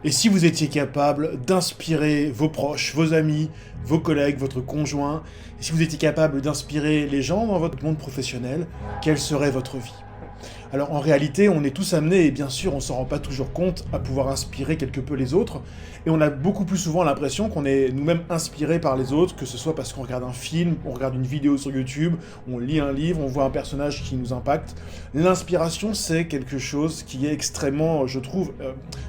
Et si vous étiez capable d'inspirer vos proches, vos amis, vos collègues, votre conjoint, et si vous étiez capable d'inspirer les gens dans votre monde professionnel, quelle serait votre vie? Alors en réalité, on est tous amenés, et bien sûr on s'en rend pas toujours compte, à pouvoir inspirer quelque peu les autres, et on a beaucoup plus souvent l'impression qu'on est nous-mêmes inspirés par les autres, que ce soit parce qu'on regarde un film, on regarde une vidéo sur YouTube, on lit un livre, on voit un personnage qui nous impacte. L'inspiration, c'est quelque chose qui est extrêmement, je trouve,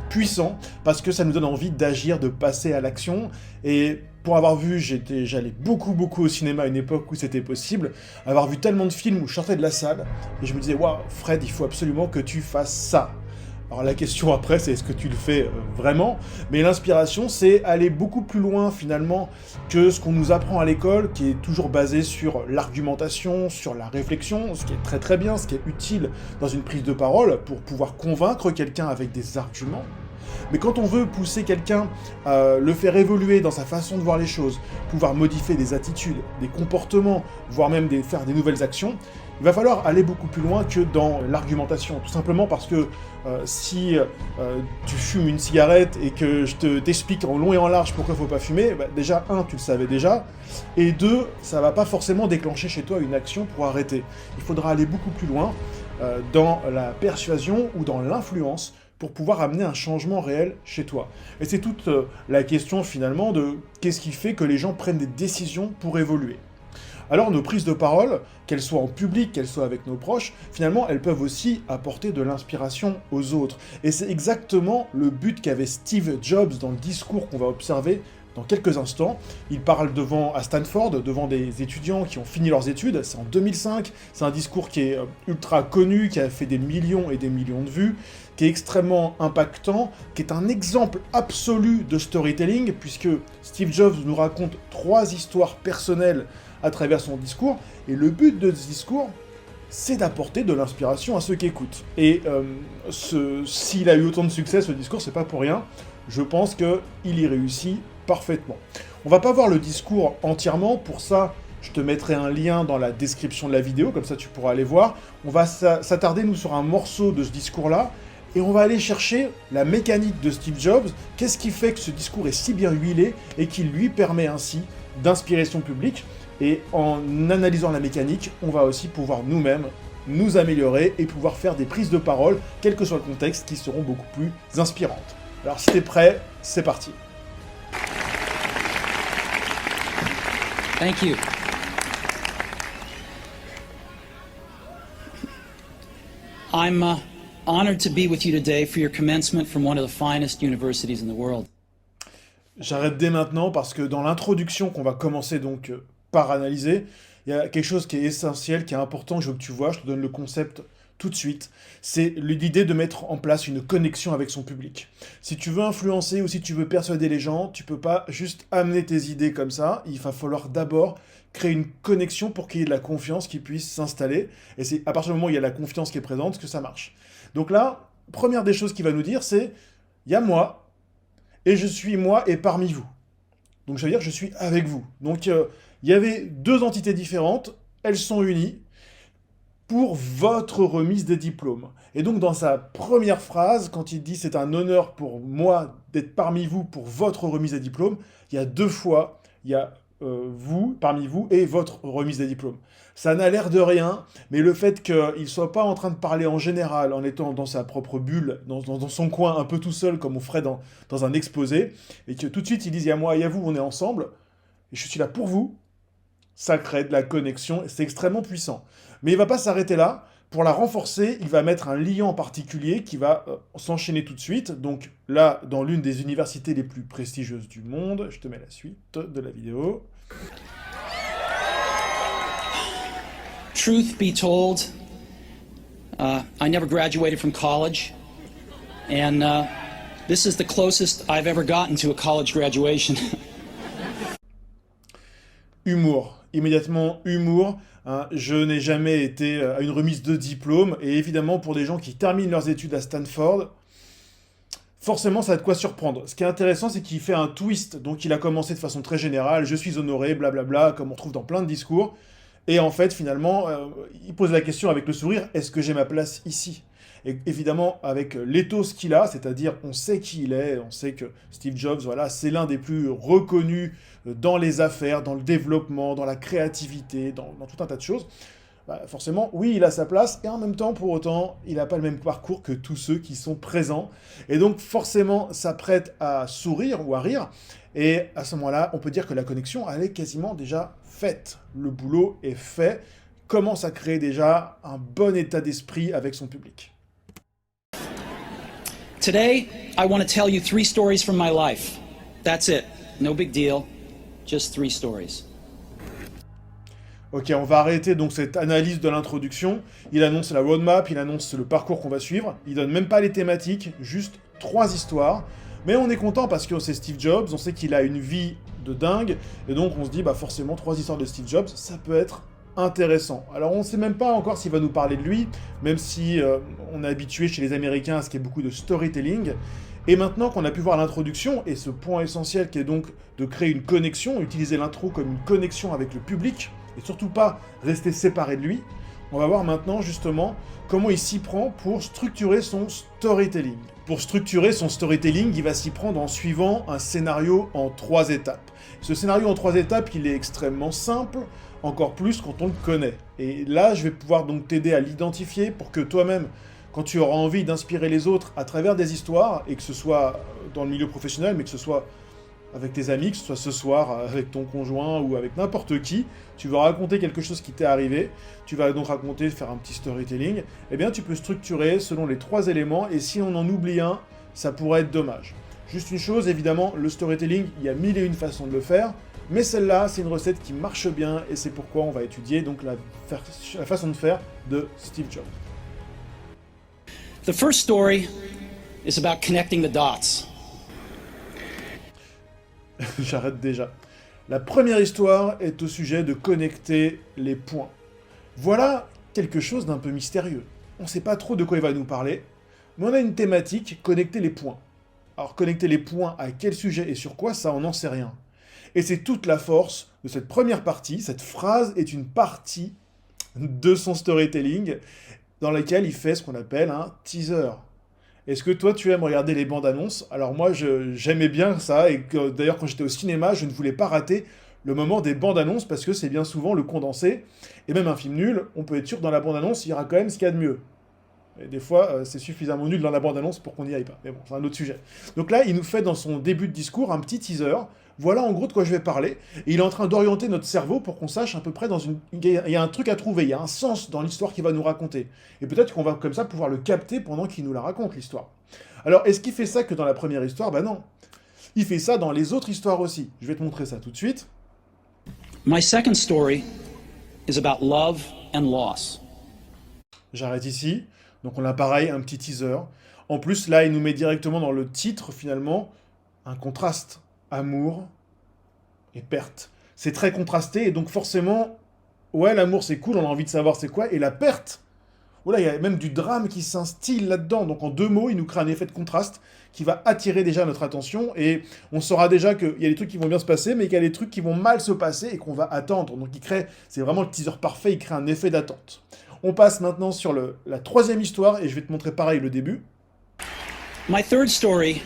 puissant, parce que ça nous donne envie d'agir, de passer à l'action, et pour avoir vu, j'allais beaucoup au cinéma à une époque où c'était possible, avoir vu tellement de films où je sortais de la salle, et je me disais, waouh, Fred, il faut absolument que tu fasses ça. Alors la question après, c'est est-ce que tu le fais vraiment? Mais l'inspiration, c'est aller beaucoup plus loin finalement que ce qu'on nous apprend à l'école, qui est toujours basé sur l'argumentation, sur la réflexion, ce qui est très bien, ce qui est utile dans une prise de parole pour pouvoir convaincre quelqu'un avec des arguments. Mais quand on veut pousser quelqu'un, le faire évoluer dans sa façon de voir les choses, pouvoir modifier des attitudes, des comportements, voire même faire des nouvelles actions, il va falloir aller beaucoup plus loin que dans l'argumentation. Tout simplement parce que si tu fumes une cigarette et que je t'explique en long et en large pourquoi il ne faut pas fumer, bah déjà, un, tu le savais déjà, et deux, ça ne va pas forcément déclencher chez toi une action pour arrêter. Il faudra aller beaucoup plus loin dans la persuasion ou dans l'influence pour pouvoir amener un changement réel chez toi. Et c'est toute la question finalement de qu'est-ce qui fait que les gens prennent des décisions pour évoluer. Alors nos prises de parole, qu'elles soient en public, qu'elles soient avec nos proches, finalement elles peuvent aussi apporter de l'inspiration aux autres. Et c'est exactement le but qu'avait Steve Jobs dans le discours qu'on va observer dans quelques instants. Il parle à Stanford, devant des étudiants qui ont fini leurs études, c'est en 2005, c'est un discours qui est ultra connu, qui a fait des millions et des millions de vues, qui est extrêmement impactant, qui est un exemple absolu de storytelling, puisque Steve Jobs nous raconte 3 histoires personnelles à travers son discours, et le but de ce discours, c'est d'apporter de l'inspiration à ceux qui écoutent. Et s'il a eu autant de succès, ce discours, c'est pas pour rien. Je pense qu'il y réussit parfaitement. On va pas voir le discours entièrement, pour ça, je te mettrai un lien dans la description de la vidéo, comme ça tu pourras aller voir. On va s'attarder, nous, sur un morceau de ce discours-là, et on va aller chercher la mécanique de Steve Jobs, qu'est-ce qui fait que ce discours est si bien huilé, et qui lui permet ainsi d'inspirer son public. Et en analysant la mécanique, on va aussi pouvoir nous-mêmes nous améliorer et pouvoir faire des prises de parole, quel que soit le contexte, qui seront beaucoup plus inspirantes. Alors si t'es prêt, c'est parti. Thank you. I'm honored to be with you today for your commencement from one of the finest universities in the world. J'arrête dès maintenant parce que dans l'introduction qu'on va commencer donc par analyser, il y a quelque chose qui est essentiel, qui est important, que je veux que tu vois, je te donne le concept tout de suite. C'est l'idée de mettre en place une connexion avec son public. Si tu veux influencer ou si tu veux persuader les gens, tu peux pas juste amener tes idées comme ça, il va falloir d'abord créer une connexion pour qu'il y ait de la confiance qui puisse s'installer, et c'est à partir du moment où il y a la confiance qui est présente que ça marche. Donc là, première des choses qu'il va nous dire, c'est « il y a moi, et je suis moi et parmi vous ». Donc ça veut dire je suis avec vous. Donc il y avait 2 entités différentes, elles sont unies pour votre remise des diplômes. Et donc dans sa première phrase, quand il dit c'est un honneur pour moi d'être parmi vous pour votre remise des diplômes, il y a 2 fois, il y a vous, parmi vous, et votre remise des diplômes. Ça n'a l'air de rien, mais le fait qu'il ne soit pas en train de parler en général, en étant dans sa propre bulle, dans son coin, un peu tout seul, comme on ferait dans un exposé, et que tout de suite il dise il y a moi, il y a vous, on est ensemble, et je suis là pour vous, ça crée de la connexion, et c'est extrêmement puissant. Mais il ne va pas s'arrêter là. Pour la renforcer, il va mettre un lien en particulier qui va s'enchaîner tout de suite. Donc là, dans l'une des universités les plus prestigieuses du monde, je te mets la suite de la vidéo. Truth be told, I never graduated from college, and this is the closest I've ever gotten to a college graduation. Humour. Immédiatement, humour. Hein, je n'ai jamais été à une remise de diplôme, et évidemment, pour des gens qui terminent leurs études à Stanford, forcément, ça a de quoi surprendre. Ce qui est intéressant, c'est qu'il fait un twist. Donc, il a commencé de façon très générale, je suis honoré, blablabla, comme on trouve dans plein de discours. Et en fait, finalement, il pose la question avec le sourire, est-ce que j'ai ma place ici ? Et évidemment, avec l'éthos qu'il a, c'est-à-dire on sait qui il est, on sait que Steve Jobs, voilà, c'est l'un des plus reconnus dans les affaires, dans le développement, dans la créativité, dans tout un tas de choses. Bah, forcément, oui, il a sa place, et en même temps, pour autant, il n'a pas le même parcours que tous ceux qui sont présents. Et donc, forcément, ça prête à sourire ou à rire. Et à ce moment-là, on peut dire que la connexion, elle est quasiment déjà faite. Le boulot est fait, commence à créer déjà un bon état d'esprit avec son public. Today, I want to tell you 3 stories from my life. That's it. No big deal. Just 3 stories. Ok, on va arrêter donc cette analyse de l'introduction. Il annonce la roadmap, il annonce le parcours qu'on va suivre. Il donne même pas les thématiques, juste 3 histoires. Mais on est content parce que c'est Steve Jobs, on sait qu'il a une vie de dingue. Et donc on se dit, bah forcément, 3 histoires de Steve Jobs, ça peut être intéressant. Alors on ne sait même pas encore s'il va nous parler de lui, même si on est habitué chez les Américains à ce qu'il y ait beaucoup de storytelling. Et maintenant qu'on a pu voir l'introduction, et ce point essentiel qui est donc de créer une connexion, utiliser l'intro comme une connexion avec le public, et surtout pas rester séparé de lui, on va voir maintenant justement comment il s'y prend pour structurer son storytelling. Pour structurer son storytelling, il va s'y prendre en suivant un scénario en 3 étapes. Ce scénario en 3 étapes, il est extrêmement simple, encore plus quand on le connaît. Et là, je vais pouvoir donc t'aider à l'identifier pour que toi-même, quand tu auras envie d'inspirer les autres à travers des histoires, et que ce soit dans le milieu professionnel, mais que ce soit avec tes amis, que ce soit ce soir avec ton conjoint ou avec n'importe qui, tu vas raconter quelque chose qui t'est arrivé, tu vas donc raconter, faire un petit storytelling, eh bien tu peux structurer selon les 3 éléments, et si on en oublie un, ça pourrait être dommage. Juste une chose, évidemment, le storytelling, il y a 1001 façons de le faire, mais celle-là, c'est une recette qui marche bien, et c'est pourquoi on va étudier donc la façon de faire de Steve Jobs. The first story is about connecting the dots. J'arrête déjà. La première histoire est au sujet de connecter les points. Voilà quelque chose d'un peu mystérieux. On ne sait pas trop de quoi il va nous parler, mais on a une thématique, connecter les points. Alors connecter les points à quel sujet et sur quoi, ça on n'en sait rien. Et c'est toute la force de cette première partie. Cette phrase est une partie de son storytelling dans laquelle il fait ce qu'on appelle un teaser. Est-ce que toi, tu aimes regarder les bandes annonces? Alors moi, j'aimais bien ça, et d'ailleurs, quand j'étais au cinéma, je ne voulais pas rater le moment des bandes annonces, parce que c'est bien souvent le condensé, et même un film nul, on peut être sûr que dans la bande annonce, il y aura quand même ce qu'il y a de mieux. Et des fois, c'est suffisamment nul dans la bande annonce pour qu'on n'y aille pas. Mais bon, c'est un autre sujet. Donc là, il nous fait dans son début de discours un petit teaser. Voilà en gros de quoi je vais parler. Et il est en train d'orienter notre cerveau pour qu'on sache à peu près il y a un truc à trouver, il y a un sens dans l'histoire qu'il va nous raconter. Et peut-être qu'on va comme ça pouvoir le capter pendant qu'il nous la raconte, l'histoire. Alors, est-ce qu'il fait ça que dans la première histoire? Ben non. Il fait ça dans les autres histoires aussi. Je vais te montrer ça tout de suite. My second story is about love and loss. J'arrête ici. Donc on a pareil, un petit teaser. En plus, là, il nous met directement dans le titre, finalement, un contraste. Amour et perte. C'est très contrasté, et donc forcément, ouais, l'amour c'est cool, on a envie de savoir c'est quoi, et la perte, voilà, il y a même du drame qui s'instille là-dedans. Donc en 2 mots, il nous crée un effet de contraste qui va attirer déjà notre attention, et on saura déjà qu'il y a des trucs qui vont bien se passer, mais qu'il y a des trucs qui vont mal se passer et qu'on va attendre. Donc c'est vraiment le teaser parfait, il crée un effet d'attente. On passe maintenant sur la 3e histoire, et je vais te montrer pareil le début. My third story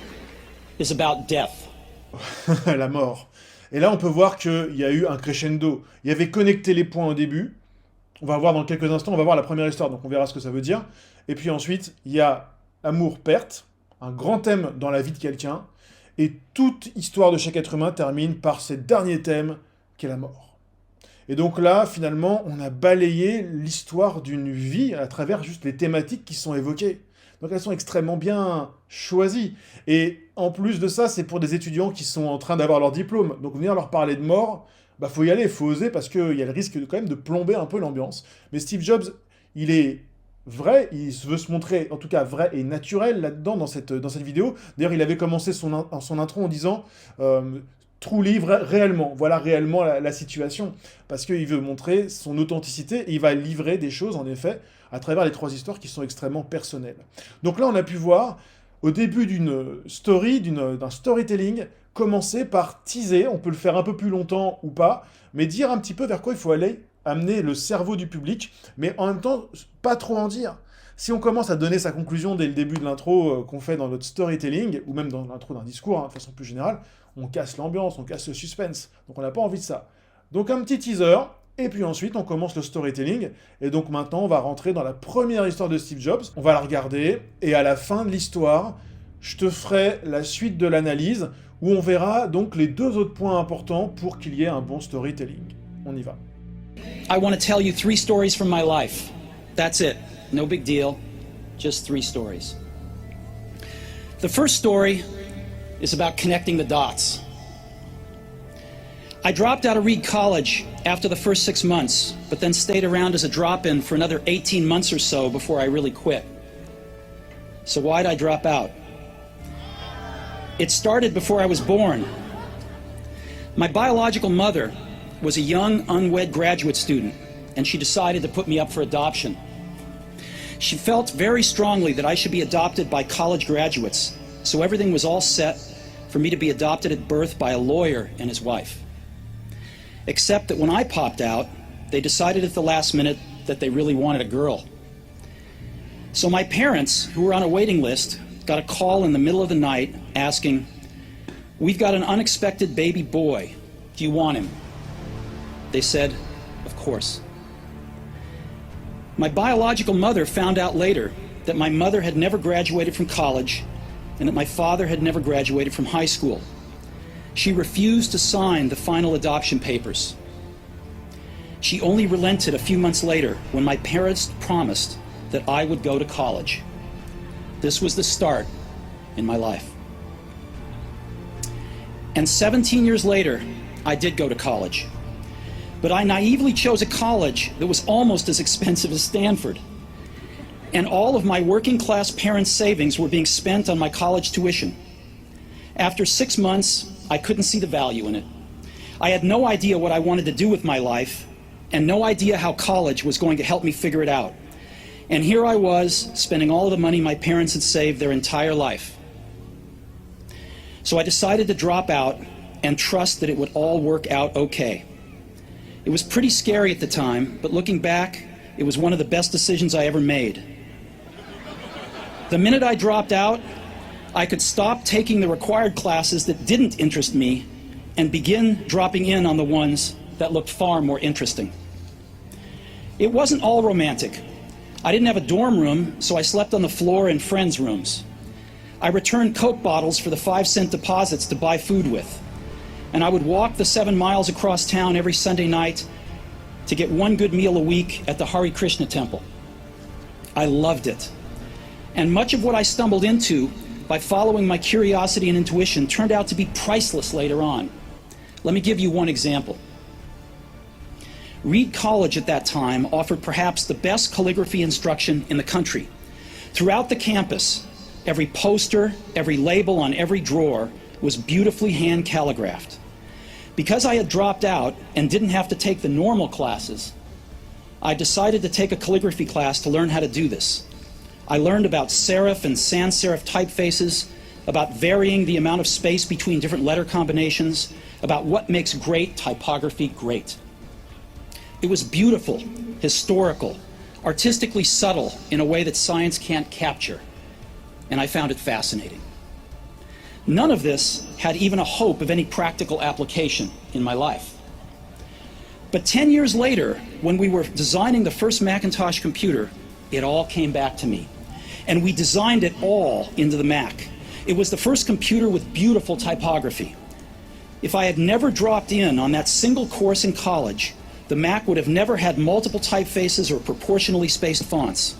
is about death. La mort. Et là, on peut voir qu'il y a eu un crescendo. Il y avait connecté les points au début. On va voir dans quelques instants, on va voir la première histoire, donc on verra ce que ça veut dire. Et puis ensuite, il y a amour-perte, un grand thème dans la vie de quelqu'un. Et toute histoire de chaque être humain termine par ce dernier thème, qui est la mort. Et donc là, finalement, on a balayé l'histoire d'une vie à travers juste les thématiques qui sont évoquées. Donc elles sont extrêmement bien choisies. Et en plus de ça, c'est pour des étudiants qui sont en train d'avoir leur diplôme. Donc venir leur parler de mort, bah faut y aller, faut oser, parce qu'il y a le risque quand même de plomber un peu l'ambiance. Mais Steve Jobs, il est vrai, il veut se montrer en tout cas vrai et naturel là-dedans, dans cette vidéo. D'ailleurs, il avait commencé son intro en disant true livre réellement, voilà réellement la situation. Parce qu'il veut montrer son authenticité, et il va livrer des choses, en effet, à travers les 3 histoires qui sont extrêmement personnelles. Donc là, on a pu voir, au début d'une story, d'un storytelling, commencer par teaser, on peut le faire un peu plus longtemps ou pas, mais dire un petit peu vers quoi il faut aller, amener le cerveau du public, mais en même temps, pas trop en dire. Si on commence à donner sa conclusion dès le début de l'intro qu'on fait dans notre storytelling, ou même dans l'intro d'un discours, de façon plus générale, on casse l'ambiance, on casse le suspense. Donc on n'a pas envie de ça. Donc un petit teaser, et puis ensuite on commence le storytelling. Et donc maintenant on va rentrer dans la première histoire de Steve Jobs. On va la regarder, et à la fin de l'histoire, je te ferai la suite de l'analyse, où on verra donc les deux autres points importants pour qu'il y ait un bon storytelling. On y va. I want to tell you 3 stories from my life. That's it. No big deal. Just 3 stories. The first story is about connecting the dots. I dropped out of Reed College after the first 6 months, but then stayed around as a drop-in for another 18 months or so before I really quit. So why'd I drop out? It started before I was born. My biological mother was a young, unwed graduate student, and she decided to put me up for adoption. She felt very strongly that I should be adopted by college graduates, so everything was all set for me to be adopted at birth by a lawyer and his wife. Except that when I popped out, they decided at the last minute that they really wanted a girl. So my parents, who were on a waiting list, got a call in the middle of the night asking, "We've got an unexpected baby boy. Do you want him?" They said, "Of course." My biological mother found out later that my mother had never graduated from college and that my father had never graduated from high school. She refused to sign the final adoption papers. She only relented a few months later when my parents promised that I would go to college. This was the start in my life. And 17 years later, I did go to college. But I naively chose a college that was almost as expensive as Stanford. And all of my working class parents' savings were being spent on my college tuition. After 6 months, I couldn't see the value in it. I had no idea what I wanted to do with my life, and no idea how college was going to help me figure it out. And here I was, spending all of the money my parents had saved their entire life. So I decided to drop out and trust that it would all work out okay. It was pretty scary at the time, but looking back, it was one of the best decisions I ever made. The minute I dropped out, I could stop taking the required classes that didn't interest me and begin dropping in on the ones that looked far more interesting. It wasn't all romantic. I didn't have a dorm room, so I slept on the floor in friends' rooms. I returned Coke bottles for the 5-cent deposits to buy food with. And I would walk the 7 miles across town every Sunday night to get one good meal a week at the Hare Krishna temple. I loved it. And much of what I stumbled into by following my curiosity and intuition turned out to be priceless later on. Let me give you one example. Reed College at that time offered perhaps the best calligraphy instruction in the country. Throughout the campus, every poster, every label on every drawer was beautifully hand calligraphed. Because I had dropped out and didn't have to take the normal classes, I decided to take a calligraphy class to learn how to do this. I learned about serif and sans serif typefaces, about varying the amount of space between different letter combinations, about what makes great typography great. It was beautiful, historical, artistically subtle in a way that science can't capture, and I found it fascinating. None of this had even a hope of any practical application in my life. But 10 years later, when we were designing the first Macintosh computer, it all came back to me. And we designed it all into the Mac. It was the first computer with beautiful typography. If I had never dropped in on that single course in college, the Mac would have never had multiple typefaces or proportionally spaced fonts.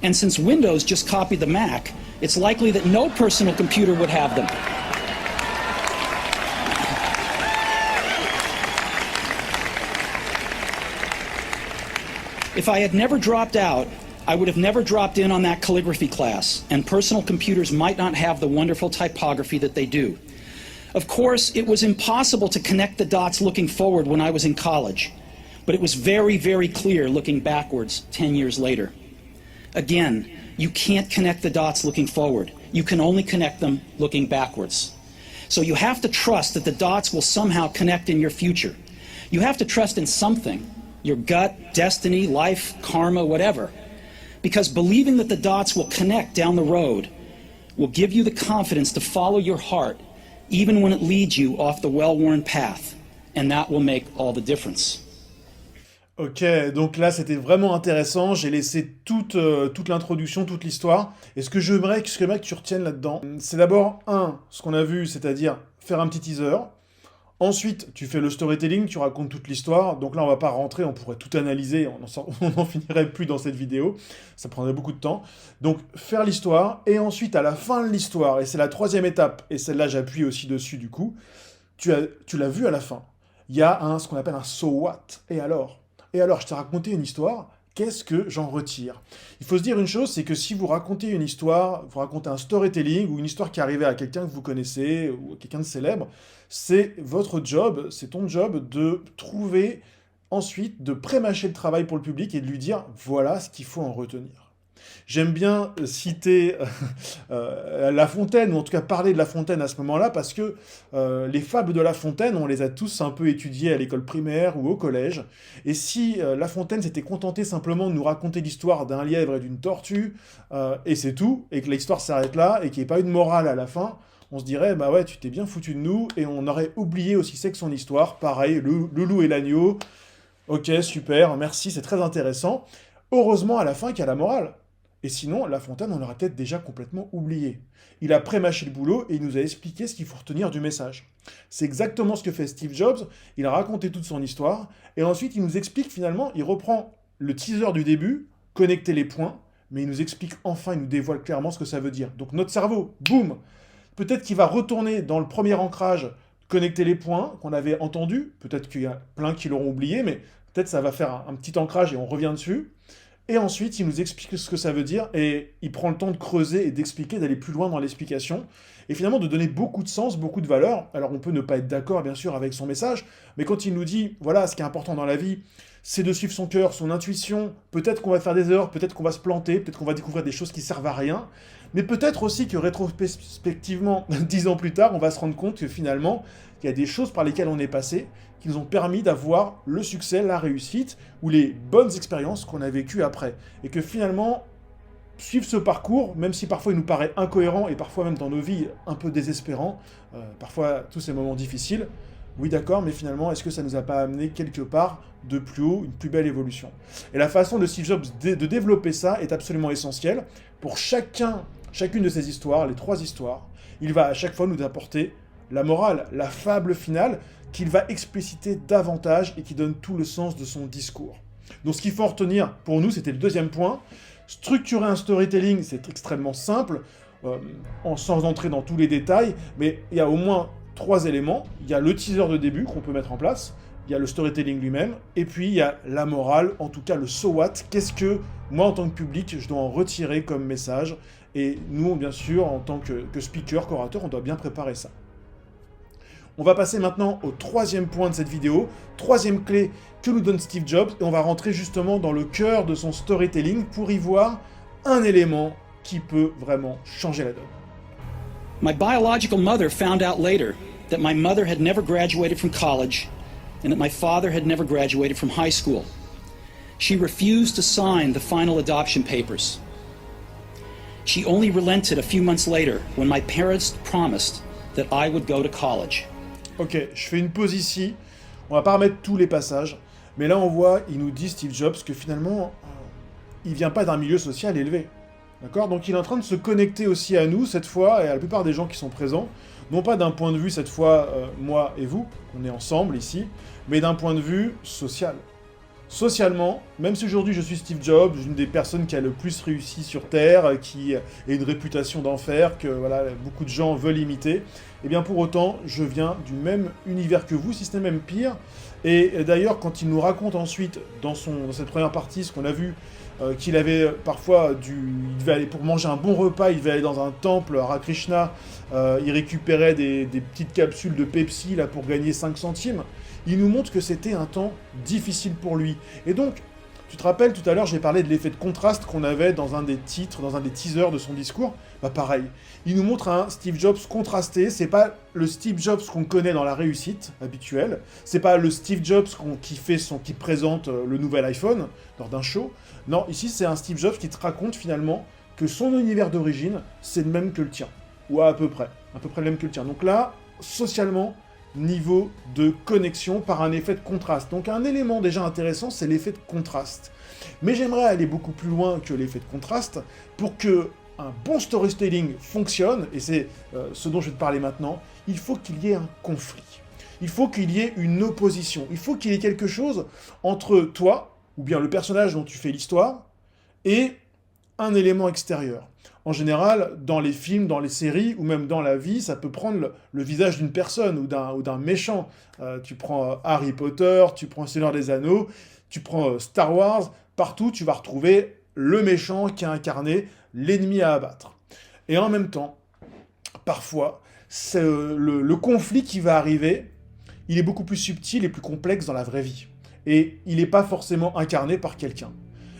And since Windows just copied the Mac, it's likely that no personal computer would have them. If I had never dropped out, I would have never dropped in on that calligraphy class, and personal computers might not have the wonderful typography that they do. Of course, it was impossible to connect the dots looking forward when I was in college, but it was very, very clear looking backwards 10 years later. Again, you can't connect the dots looking forward. You can only connect them looking backwards. So you have to trust that the dots will somehow connect in your future. You have to trust in something, your gut, destiny, life, karma, whatever. Because believing that the dots will connect down the road will give you the confidence to follow your heart, even when it leads you off the well-worn path, and that will make all the difference. Ok, donc là c'était vraiment intéressant, j'ai laissé toute l'introduction, toute l'histoire, et ce que j'aimerais que tu retiennes là-dedans, c'est d'abord, ce qu'on a vu, c'est-à-dire faire un petit teaser. Ensuite, tu fais le storytelling, tu racontes toute l'histoire. Donc là, on va pas rentrer, on pourrait tout analyser, on n'en finirait plus dans cette vidéo. Ça prendrait beaucoup de temps. Donc, faire l'histoire. Et ensuite, à la fin de l'histoire, et c'est la troisième étape, et celle-là, j'appuie aussi dessus du coup, tu l'as vu à la fin. Il y a ce qu'on appelle un so what. Et alors, je t'ai raconté une histoire. Qu'est-ce que j'en retire? Il faut se dire une chose, c'est que si vous racontez une histoire, vous racontez un storytelling ou une histoire qui est arrivée à quelqu'un que vous connaissez ou à quelqu'un de célèbre, c'est votre job, c'est ton job de trouver ensuite, de pré-mâcher le travail pour le public et de lui dire voilà ce qu'il faut en retenir. J'aime bien citer La Fontaine, ou en tout cas parler de La Fontaine à ce moment-là, parce que les fables de La Fontaine, on les a tous un peu étudiées à l'école primaire ou au collège, et si La Fontaine s'était contenté simplement de nous raconter l'histoire d'un lièvre et d'une tortue, et c'est tout, et que l'histoire s'arrête là, et qu'il n'y ait pas eu de morale à la fin, on se dirait, bah ouais, tu t'es bien foutu de nous, et on aurait oublié aussi c'est que son histoire, pareil, le loup et l'agneau, ok, super, merci, c'est très intéressant. Heureusement, à la fin, qu'il y a la morale. Et sinon, La Fontaine, on l'aurait peut-être déjà complètement oublié. Il a pré-mâché le boulot et il nous a expliqué ce qu'il faut retenir du message. C'est exactement ce que fait Steve Jobs. Il a raconté toute son histoire et ensuite il nous explique finalement, il reprend le teaser du début, connecter les points, mais il nous explique enfin, il nous dévoile clairement ce que ça veut dire. Donc notre cerveau, boum, peut-être qu'il va retourner dans le premier ancrage, connecter les points qu'on avait entendus. Peut-être qu'il y a plein qui l'auront oublié, mais peut-être ça va faire un petit ancrage et on revient dessus. Et ensuite, il nous explique ce que ça veut dire, et il prend le temps de creuser et d'expliquer, d'aller plus loin dans l'explication, et finalement de donner beaucoup de sens, beaucoup de valeur. Alors on peut ne pas être d'accord, bien sûr, avec son message, mais quand il nous dit, voilà, ce qui est important dans la vie, c'est de suivre son cœur, son intuition, peut-être qu'on va faire des erreurs, peut-être qu'on va se planter, peut-être qu'on va découvrir des choses qui servent à rien, mais peut-être aussi que rétrospectivement, 10 ans plus tard, on va se rendre compte que finalement, il y a des choses par lesquelles on est passé, qui nous ont permis d'avoir le succès, la réussite, ou les bonnes expériences qu'on a vécues après. Et que finalement, suivre ce parcours, même si parfois il nous paraît incohérent, et parfois même dans nos vies un peu désespérant, parfois tous ces moments difficiles, oui d'accord, mais finalement, est-ce que ça nous a pas amené quelque part de plus haut, une plus belle évolution? Et la façon de Steve Jobs de développer ça est absolument essentielle. Pour chacune de ces histoires, les 3 histoires, il va à chaque fois nous apporter la morale, la fable finale, qu'il va expliciter davantage et qui donne tout le sens de son discours. Donc ce qu'il faut en retenir, pour nous, c'était le deuxième point. Structurer un storytelling, c'est extrêmement simple, sans entrer dans tous les détails, mais il y a au moins 3 éléments. Il y a le teaser de début qu'on peut mettre en place, il y a le storytelling lui-même, et puis il y a la morale, en tout cas le so what, qu'est-ce que moi en tant que public, je dois en retirer comme message, et nous, bien sûr, en tant que speaker, qu'orateur, on doit bien préparer ça. On va passer maintenant au 3e point de cette vidéo, 3e clé que nous donne Steve Jobs, et on va rentrer justement dans le cœur de son storytelling pour y voir un élément qui peut vraiment changer la donne. My biological mother found out later that my mother had never graduated from college and that my father had never graduated from high school. She refused to sign the final adoption papers. She only relented a few months later when my parents promised that I would go to college. Ok, je fais une pause ici, on va pas remettre tous les passages, mais là on voit, il nous dit Steve Jobs que finalement, il vient pas d'un milieu social élevé. D'accord? Donc il est en train de se connecter aussi à nous, cette fois, et à la plupart des gens qui sont présents, non pas d'un point de vue, cette fois, moi et vous, on est ensemble ici, mais d'un point de vue social. Socialement, même si aujourd'hui je suis Steve Jobs, une des personnes qui a le plus réussi sur Terre, qui a une réputation d'enfer, que voilà, beaucoup de gens veulent imiter, et bien pour autant, je viens du même univers que vous, si ce n'est même pire. Et d'ailleurs, quand il nous raconte ensuite, dans cette première partie, ce qu'on a vu, qu'il avait parfois il devait aller pour manger un bon repas, il devait aller dans un temple, Hare Krishna, il récupérait des petites capsules de Pepsi là, pour gagner 5 centimes. Il nous montre que c'était un temps difficile pour lui. Et donc, Tu te rappelles, tout à l'heure, j'ai parlé de l'effet de contraste qu'on avait dans un des titres, dans un des teasers de son discours. Bah pareil, il nous montre un Steve Jobs contrasté, c'est pas le Steve Jobs qu'on connaît dans la réussite habituelle, c'est pas le Steve Jobs qui présente le nouvel iPhone lors d'un show. Non, ici c'est un Steve Jobs qui te raconte finalement que son univers d'origine, c'est le même que le tien. Ou à peu près le même que le tien. Donc là, socialement, niveau de connexion par un effet de contraste. Donc un élément déjà intéressant, c'est l'effet de contraste. Mais j'aimerais aller beaucoup plus loin que l'effet de contraste pour que un bon storytelling fonctionne, et c'est ce dont je vais te parler maintenant, il faut qu'il y ait un conflit. Il faut qu'il y ait une opposition. Il faut qu'il y ait quelque chose entre toi, ou bien le personnage dont tu fais l'histoire, et un élément extérieur. En général, dans les films, dans les séries, ou même dans la vie, ça peut prendre le visage d'une personne ou d'un méchant. Tu prends Harry Potter, tu prends Seigneur des Anneaux, tu prends Star Wars, partout tu vas retrouver le méchant qui a incarné l'ennemi à abattre. Et en même temps, parfois, le conflit qui va arriver, il est beaucoup plus subtil et plus complexe dans la vraie vie. Et il n'est pas forcément incarné par quelqu'un.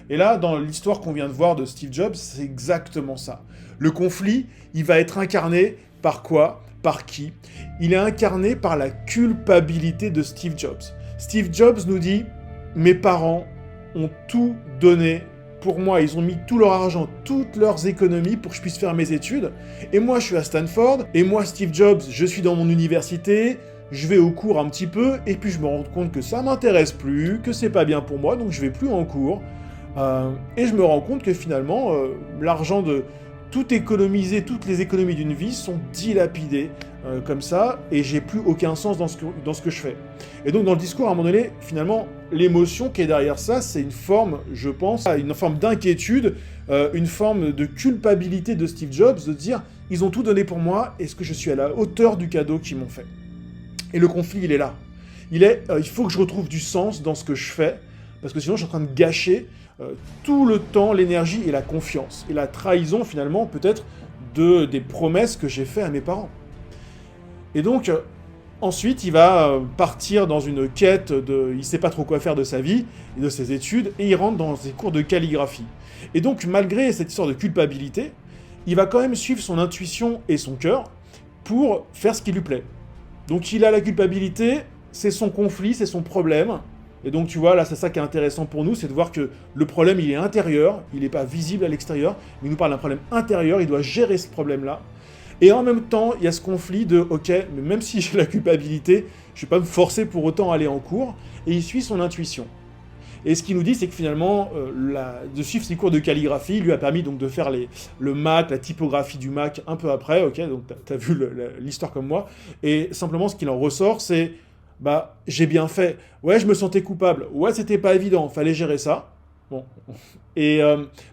Et là, dans l'histoire qu'on vient de voir de Steve Jobs, c'est exactement ça. Le conflit, il va être incarné par quoi? Par qui? Il est incarné par la culpabilité de Steve Jobs. Steve Jobs nous dit « Mes parents ont tout donné pour moi, ils ont mis tout leur argent, toutes leurs économies pour que je puisse faire mes études. Et moi, je suis à Stanford, et moi, Steve Jobs, je suis dans mon université, je vais au cours un petit peu, et puis je me rends compte que ça m'intéresse plus, que c'est pas bien pour moi, donc je vais plus en cours. Et je me rends compte que finalement, l'argent de tout économiser, toutes les économies d'une vie sont dilapidées comme ça, et j'ai plus aucun sens dans ce que je fais. Et donc dans le discours, à un moment donné, finalement, l'émotion qui est derrière ça, c'est une forme, je pense, une forme d'inquiétude, une forme de culpabilité de Steve Jobs, de dire « Ils ont tout donné pour moi, est-ce que je suis à la hauteur du cadeau qu'ils m'ont fait ?» Et le conflit, il est là. Il faut que je retrouve du sens dans ce que je fais, parce que sinon je suis en train de gâcher tout le temps l'énergie et la confiance, et la trahison finalement peut-être des promesses que j'ai faites à mes parents. Et donc, ensuite, il va partir dans une quête il sait pas trop quoi faire de sa vie et de ses études, et il rentre dans des cours de calligraphie. Et donc, malgré cette histoire de culpabilité, il va quand même suivre son intuition et son cœur pour faire ce qui lui plaît. Donc, il a la culpabilité, c'est son conflit, c'est son problème. Et donc, tu vois, là, c'est ça qui est intéressant pour nous, c'est de voir que le problème, il est intérieur, il n'est pas visible à l'extérieur, mais il nous parle d'un problème intérieur, il doit gérer ce problème-là. Et en même temps, il y a ce conflit de « Ok, mais même si j'ai la culpabilité, je ne vais pas me forcer pour autant à aller en cours. » Et il suit son intuition. Et ce qu'il nous dit, c'est que finalement, de suivre ses cours de calligraphie lui a permis donc de faire le Mac, la typographie du Mac un peu après. Ok, donc tu as vu l'histoire comme moi. Et simplement, ce qu'il en ressort, c'est « Bah, j'ai bien fait. Ouais, je me sentais coupable. Ouais, c'était pas évident. Fallait gérer ça. » Bon. Et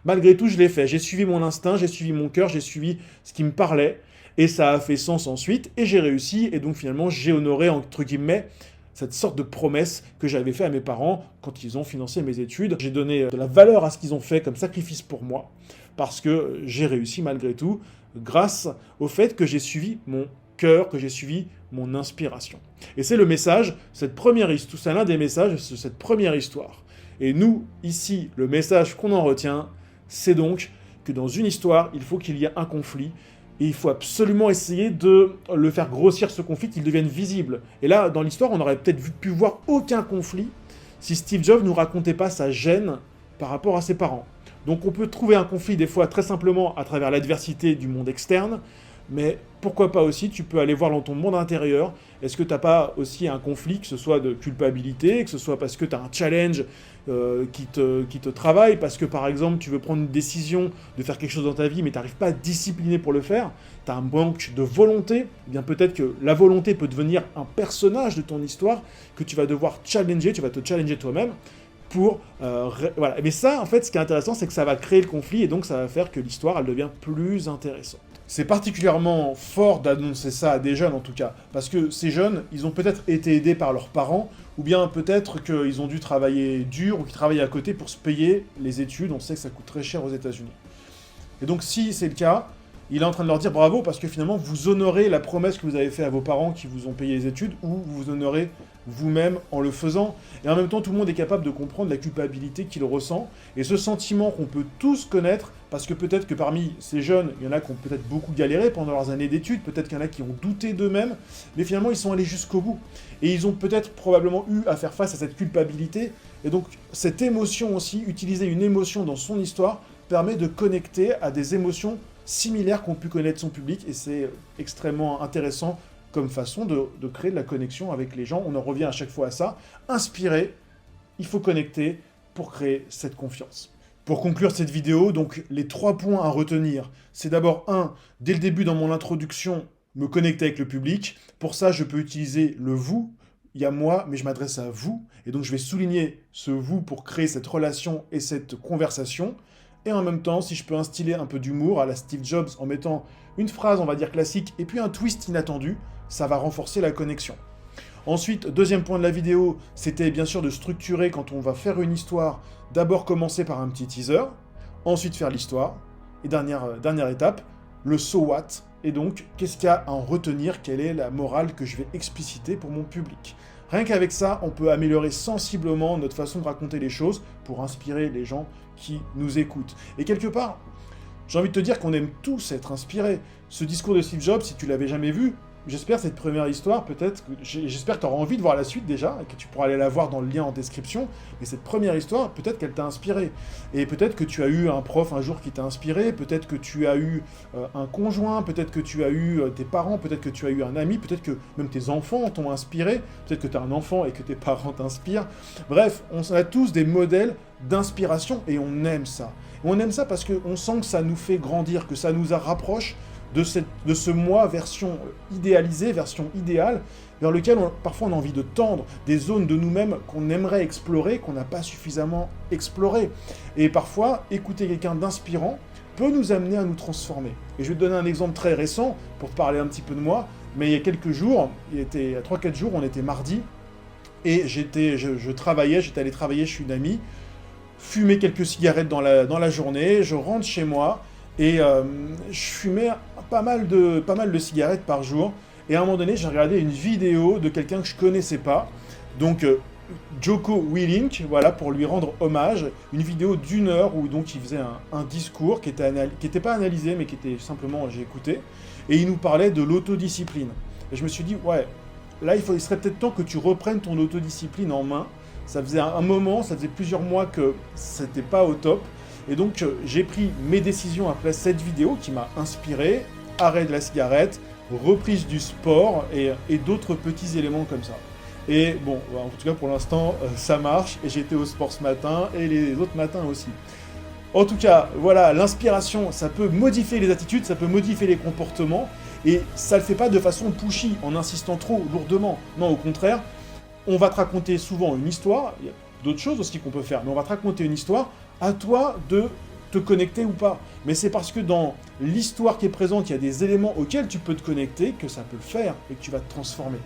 malgré tout, je l'ai fait. J'ai suivi mon instinct, j'ai suivi mon cœur, j'ai suivi ce qui me parlait. Et ça a fait sens ensuite, et j'ai réussi, et donc finalement j'ai honoré, entre guillemets, cette sorte de promesse que j'avais fait à mes parents quand ils ont financé mes études. J'ai donné de la valeur à ce qu'ils ont fait comme sacrifice pour moi, parce que j'ai réussi malgré tout, grâce au fait que j'ai suivi mon cœur, que j'ai suivi mon inspiration. Et c'est le message, c'est l'un des messages de cette première histoire. Et nous, ici, le message qu'on en retient, c'est donc que dans une histoire, il faut qu'il y ait un conflit, et il faut absolument essayer de le faire grossir, ce conflit, qu'il devienne visible. Et là, dans l'histoire, on aurait peut-être pu voir aucun conflit si Steve Jobs ne nous racontait pas sa gêne par rapport à ses parents. Donc on peut trouver un conflit des fois très simplement à travers l'adversité du monde externe, mais pourquoi pas aussi, tu peux aller voir dans ton monde intérieur, est-ce que tu n'as pas aussi un conflit, que ce soit de culpabilité, que ce soit parce que tu as un challenge qui te travaille, parce que par exemple tu veux prendre une décision de faire quelque chose dans ta vie, mais tu n'arrives pas à te discipliner pour le faire, tu as un manque de volonté, eh bien peut-être que la volonté peut devenir un personnage de ton histoire que tu vas devoir challenger, tu vas te challenger toi-même, voilà. Mais ça, en fait, ce qui est intéressant, c'est que ça va créer le conflit, et donc ça va faire que l'histoire, elle devient plus intéressante. C'est particulièrement fort d'annoncer ça à des jeunes, en tout cas, parce que ces jeunes, ils ont peut-être été aidés par leurs parents, ou bien peut-être qu'ils ont dû travailler dur, ou qu'ils travaillent à côté pour se payer les études. On sait que ça coûte très cher aux États-Unis. Et donc, si c'est le cas, il est en train de leur dire bravo parce que finalement vous honorez la promesse que vous avez faite à vos parents qui vous ont payé les études, ou vous vous honorez vous-même en le faisant. Et en même temps, tout le monde est capable de comprendre la culpabilité qu'il ressent, et ce sentiment qu'on peut tous connaître, parce que peut-être que parmi ces jeunes, il y en a qui ont peut-être beaucoup galéré pendant leurs années d'études, peut-être qu'il y en a qui ont douté d'eux-mêmes, mais finalement ils sont allés jusqu'au bout. Et ils ont peut-être probablement eu à faire face à cette culpabilité, et donc cette émotion aussi, utiliser une émotion dans son histoire, permet de connecter à des émotions similaires qu'ont pu connaître son public, et c'est extrêmement intéressant comme façon de créer de la connexion avec les gens. On en revient à chaque fois à ça. Inspirer, il faut connecter pour créer cette confiance. Pour conclure cette vidéo, donc les 3 points à retenir, c'est d'abord 1, dès le début dans mon introduction, me connecter avec le public. Pour ça, je peux utiliser le vous. Il y a moi, mais je m'adresse à vous. Et donc, je vais souligner ce vous pour créer cette relation et cette conversation. Et en même temps, si je peux instiller un peu d'humour à la Steve Jobs en mettant une phrase, on va dire classique, et puis un twist inattendu, ça va renforcer la connexion. Ensuite, deuxième point de la vidéo, c'était bien sûr de structurer quand on va faire une histoire, d'abord commencer par un petit teaser, ensuite faire l'histoire, et dernière étape, le so what, et donc qu'est-ce qu'il y a à en retenir, quelle est la morale que je vais expliciter pour mon public. Rien qu'avec ça, on peut améliorer sensiblement notre façon de raconter les choses pour inspirer les gens qui nous écoutent. Et quelque part, j'ai envie de te dire qu'on aime tous être inspirés. Ce discours de Steve Jobs, si tu l'avais jamais vu, j'espère cette première histoire, j'espère que tu auras envie de voir la suite déjà, et que tu pourras aller la voir dans le lien en description, mais cette première histoire, peut-être qu'elle t'a inspiré. Et peut-être que tu as eu un prof un jour qui t'a inspiré, peut-être que tu as eu un conjoint, peut-être que tu as eu tes parents, peut-être que tu as eu un ami, peut-être que même tes enfants t'ont inspiré, peut-être que tu as un enfant et que tes parents t'inspirent. Bref, on a tous des modèles d'inspiration, et on aime ça. Et on aime ça parce qu'on sent que ça nous fait grandir, que ça nous rapproche de ce moi version idéalisée, version idéale, vers lequel parfois on a envie de tendre, des zones de nous-mêmes qu'on aimerait explorer, qu'on n'a pas suffisamment explorées. Et parfois, écouter quelqu'un d'inspirant peut nous amener à nous transformer. Et je vais te donner un exemple très récent, pour te parler un petit peu de moi, mais il y a quelques jours, il y a 3-4 jours, on était mardi, et je travaillais, j'étais allé travailler chez une amie, fumer quelques cigarettes dans la journée, je rentre chez moi, et je fumais pas mal de cigarettes par jour. Et à un moment donné, j'ai regardé une vidéo de quelqu'un que je connaissais pas. Donc, Joko Willink, voilà, pour lui rendre hommage. Une vidéo d'1 heure où donc il faisait un discours qui était pas analysé, mais qui était simplement, j'ai écouté. Et il nous parlait de l'autodiscipline. Et je me suis dit, ouais, là, il serait peut-être temps que tu reprennes ton autodiscipline en main. Ça faisait un moment, ça faisait plusieurs mois que c'était pas au top. Et donc, j'ai pris mes décisions après cette vidéo qui m'a inspiré, arrêt de la cigarette, reprise du sport et d'autres petits éléments comme ça. Et bon, en tout cas pour l'instant, ça marche, et j'ai été au sport ce matin, et les autres matins aussi. En tout cas, voilà, l'inspiration, ça peut modifier les attitudes, ça peut modifier les comportements, et ça ne le fait pas de façon pushy, en insistant trop lourdement. Non, au contraire, on va te raconter souvent une histoire, il y a d'autres choses aussi qu'on peut faire, mais on va te raconter une histoire, à toi de te connecter ou pas. Mais c'est parce que dans l'histoire qui est présente, il y a des éléments auxquels tu peux te connecter, que ça peut le faire, et que tu vas te transformer.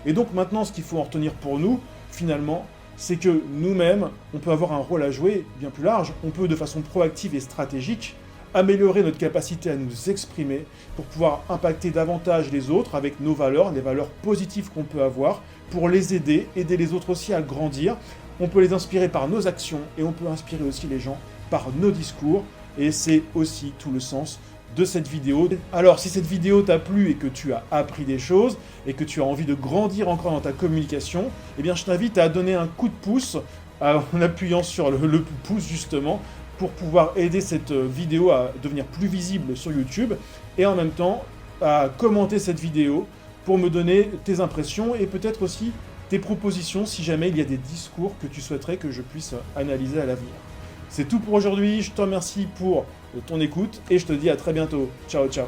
Et donc maintenant, ce qu'il faut en retenir pour nous, finalement, c'est que nous-mêmes, on peut avoir un rôle à jouer bien plus large, on peut de façon proactive et stratégique améliorer notre capacité à nous exprimer pour pouvoir impacter davantage les autres avec nos valeurs, les valeurs positives qu'on peut avoir, pour les aider les autres aussi à grandir. On peut les inspirer par nos actions, et on peut inspirer aussi les gens par nos discours, et c'est aussi tout le sens de cette vidéo. Alors si cette vidéo t'a plu et que tu as appris des choses, et que tu as envie de grandir encore dans ta communication, eh bien je t'invite à donner un coup de pouce en appuyant sur le pouce justement, pour pouvoir aider cette vidéo à devenir plus visible sur YouTube, et en même temps à commenter cette vidéo pour me donner tes impressions et peut-être aussi tes propositions si jamais il y a des discours que tu souhaiterais que je puisse analyser à l'avenir. C'est tout pour aujourd'hui, je te remercie pour ton écoute et je te dis à très bientôt. Ciao, ciao.